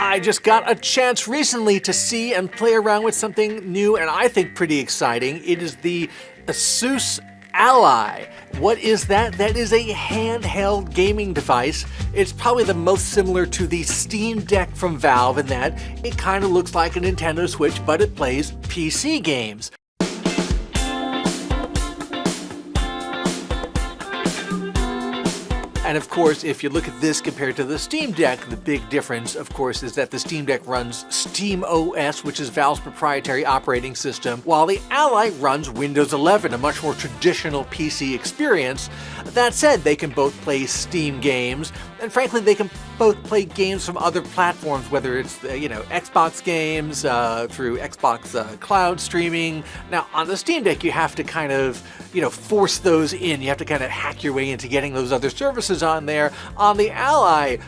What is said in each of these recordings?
I just got a chance recently to see and play around with something new and I think pretty exciting. It is the Asus Ally. What is that? That is a handheld gaming device. It's probably the most similar to the Steam Deck from Valve in that it kind of looks like a Nintendo Switch, but it plays PC games. And of course, if you look at this compared to the Steam Deck, the big difference, of course, is that the Steam Deck runs SteamOS, which is Valve's proprietary operating system, while the Ally runs Windows 11, a much more traditional PC experience. That said, they can both play Steam games, and frankly, they can both play games from other platforms, whether it's, Xbox games, through Xbox cloud streaming. Now, on the Steam Deck, you have to kind of, force those in. You have to kind of hack your way into getting those other services on there. On the Ally,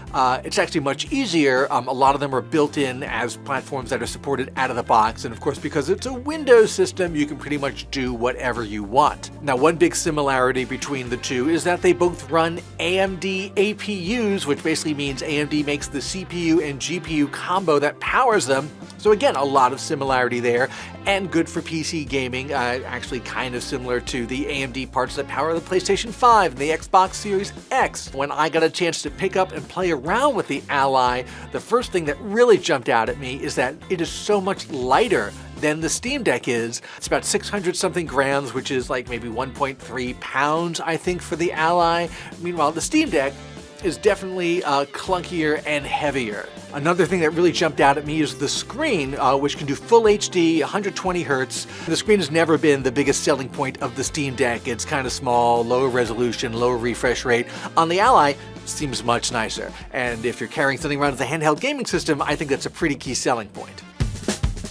it's actually much easier. A lot of them are built in as platforms that are supported out of the box, and of course, because it's a Windows system, you can pretty much do whatever you want. Now, one big similarity between the two is that they both run AMD APUs, which basically means AMD makes the CPU and GPU combo that powers them. So again, a lot of similarity there, and good for PC gaming, actually kind of similar to the AMD parts that power the PlayStation 5 and the Xbox Series X. When I got a chance to pick up and play around with the Ally, the first thing that really jumped out at me is that it is so much lighter than the Steam Deck is. It's about 600 something grams, which is like maybe 1.3 pounds, I think, for the Ally. Meanwhile, the Steam Deck is definitely clunkier and heavier. Another thing that really jumped out at me is the screen, which can do full HD, 120 Hz. The screen has never been the biggest selling point of the Steam Deck. It's kind of small, lower resolution, lower refresh rate. On the Ally, it seems much nicer. And if you're carrying something around as a handheld gaming system, I think that's a pretty key selling point.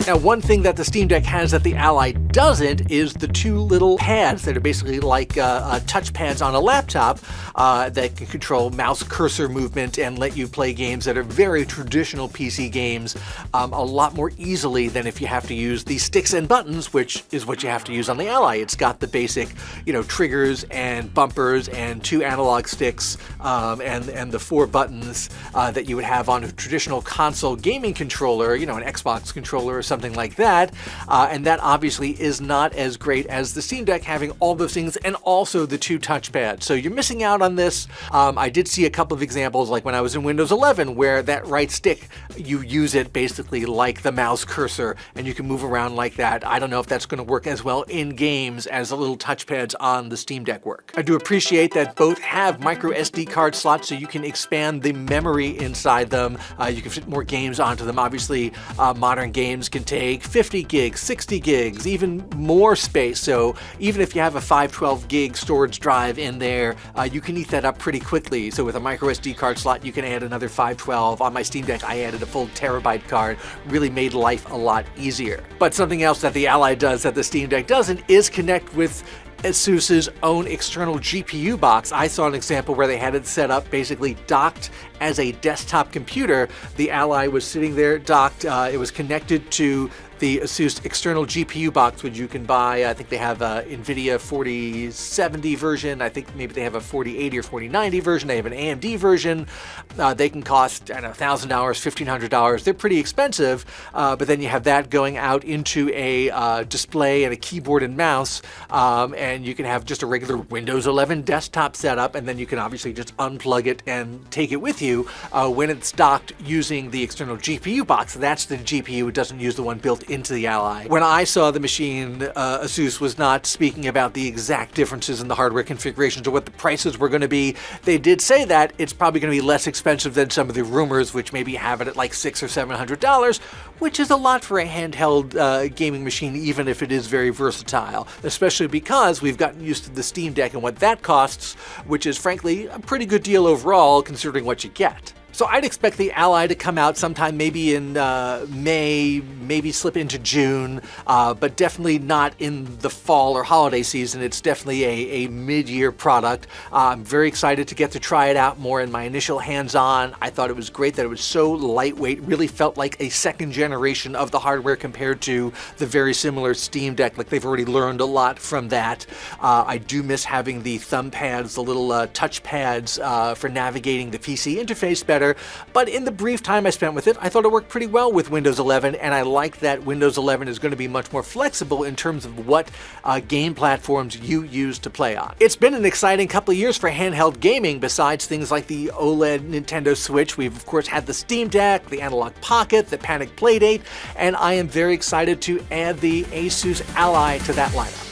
Now, one thing that the Steam Deck has that the Ally doesn't is the two little pads that are basically like touch pads on a laptop that can control mouse cursor movement and let you play games that are very traditional PC games a lot more easily than if you have to use the sticks and buttons, which is what you have to use on the Ally. It's got the basic, triggers and bumpers and two analog sticks and the four buttons that you would have on a traditional console gaming controller, an Xbox controller or something like that, and that obviously is not as great as the Steam Deck having all those things and also the two touchpads. So you're missing out on this. I did see a couple of examples, like when I was in Windows 11, where that right stick, you use it basically like the mouse cursor, and you can move around like that. I don't know if that's going to work as well in games as the little touchpads on the Steam Deck work. I do appreciate that both have micro SD card slots, so you can expand the memory inside them. You can fit more games onto them. Obviously, modern games can take 50 gigs, 60 gigs, even more space. So even if you have a 512 gig storage drive in there, you can eat that up pretty quickly. So with a micro SD card slot, you can add another 512. On my Steam Deck, I added a full terabyte card. Really made life a lot easier. But something else that the Ally does that the Steam Deck doesn't is connect with Asus's own external GPU box. I saw an example where they had it set up basically docked as a desktop computer. The Ally was sitting there docked. It was connected to the Asus external GPU box, which you can buy. I think they have a NVIDIA 4070 version. I think maybe they have a 4080 or 4090 version. They have an AMD version. They can cost, $1,000, $1,500. They're pretty expensive, but then you have that going out into a display and a keyboard and mouse, and you can have just a regular Windows 11 desktop setup, and then you can obviously just unplug it and take it with you when it's docked using the external GPU box. That's the GPU. It doesn't use the one built into the Ally. When I saw the machine, Asus was not speaking about the exact differences in the hardware configurations or what the prices were going to be. They did say that it's probably going to be less expensive than some of the rumors, which maybe have it at like $600 or $700, which is a lot for a handheld gaming machine, even if it is very versatile, especially because we've gotten used to the Steam Deck and what that costs, which is frankly a pretty good deal overall considering what you get. So I'd expect the Ally to come out sometime maybe in May, maybe slip into June, but definitely not in the fall or holiday season. It's definitely a mid-year product. I'm very excited to get to try it out more in my initial hands-on. I thought it was great that it was so lightweight, really felt like a second generation of the hardware compared to the very similar Steam Deck. Like they've already learned a lot from that. I do miss having the thumb pads, the little touch pads for navigating the PC interface better. better, but in the brief time I spent with it, I thought it worked pretty well with Windows 11, and I like that Windows 11 is going to be much more flexible in terms of what game platforms you use to play on. It's been an exciting couple of years for handheld gaming. Besides things like the OLED Nintendo Switch, we've of course had the Steam Deck, the Analog Pocket, the Panic Playdate, and I am very excited to add the Asus Ally to that lineup.